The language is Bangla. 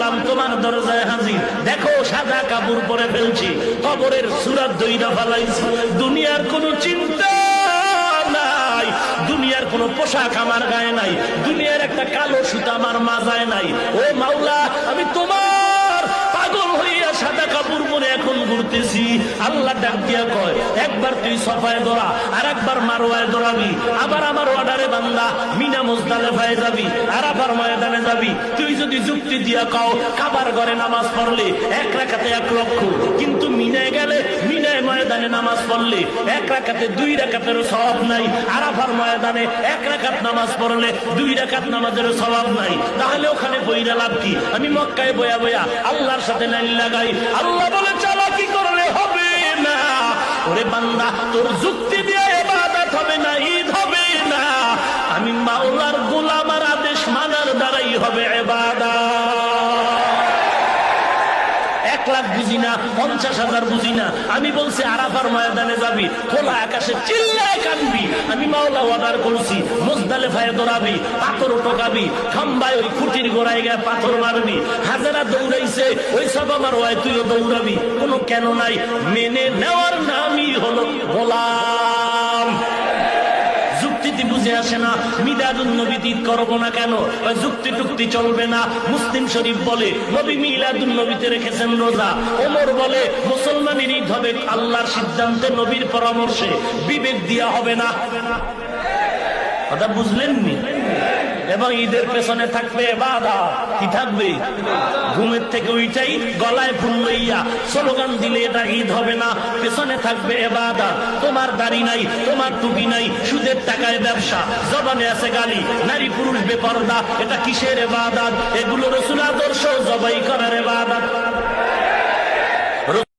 গোলাম তোমার দরজায় হাজির, দেখো সাদা কাপড় পরে ফেলছি, কবরের সূরাত দইরা ফেলাইছি, দুনিয়ার কোনো চিন্তা নাই, দুনিয়ার কোনো পোশাক আমার গায়ে নাই, দুনিয়ার একটা কালো সুতা আমার মাজায় নাই। ও মাওলা, আমি তোমার পাগল হইয়া সাদা কাপড় পরে এখন ঘুরতেছি। আল্লাহ ডাক দিয়া কয়, একবার তুই সফায় দৌড়া, আর একবার মারওয়ায় দৌড়াবি, আবার আমার অর্ডারে বান্দা মিনা মুজদালিফায় যাবি, আরাফার ময়দানে যাবি। তুই যদি যুক্তি দিয়া কও কাবার ঘরে নামাজ পড়লে 1 রাকাতে 1 লক্ষ, কিন্তু মিনায় গেলে মিনায় ময়দানে নামাজ পড়লে 1 রাকাতে 2 রাকাতের সওয়াব নাই, আরাফার ময়দানে 1 রাকাত নামাজ পড়লে 2 রাকাত নামাজের সওয়াব নাই, তাহলে ওখানে বইরা লাভ কি? আমি মক্কায় বয়া বয়া আল্লাহর সাথে লাইন লাগাই। আল্লাহ বলে চালাকি করলে হবে না। ওরে বান্দা, তোর যুক্তি দিয়ে ইবাদত হবে না, ঈদ হবে না। আমি মাওলার গোলাম, আর আদেশ মানার দ্বারাই হবে ইবাদত। 1 লাখ বুঝি না, 50,000 বুঝি না, আমি বলছি আরাফার ময়দানে যাবি, খোলা আকাশে চিল্লায় কানবি। আমি মাওলা অর্ডার করছি মুজদালিফায় দৌড়াবি, পাথর টোকাবি, খাম্বায় ওই খুঁটির গোড়ায় গিয়ে পাথর মারবি। হাজারা দৌড়াইছে, ওই সব আমার হয়, তুইও দৌড়াবি। কোনো কেন নাই, মেনে নেওয়ার নামই হলো গোলাম। যুক্তিটি বুঝে আসে না, মিলাদুন নবী ঈদ করবো না কেন? যুক্তি টুক্তি চলবে না। মুসলিম শরীফ বলে নবী মিলাদুন নবীতে রেখেছেন রোজা। ওমর বলে মুসলমানের ঈদ হবে আল্লাহর সিদ্ধান্তে, নবীর পরামর্শে, বিবেক দিয়া হবে না। কথা বুঝলেননি? এবং ঈদের পেছনে থাকবে ইবাদত। কি থাকবে? ঘুমের থেকে উঠাই গলায় ফুল লইয়া স্লোগান দিলে এটা ঈদ হবে না, পেছনে থাকবে ইবাদত। তোমার দাড়ি নাই, তোমার টুপি নাই, সুদের টাকায় ব্যবসা, জবানে আছে গালি, নারী পুরুষ বেপরদা, এটা কিসের ইবাদত? এগুলো রাসূল আদর্শ জবাই করার ইবাদত।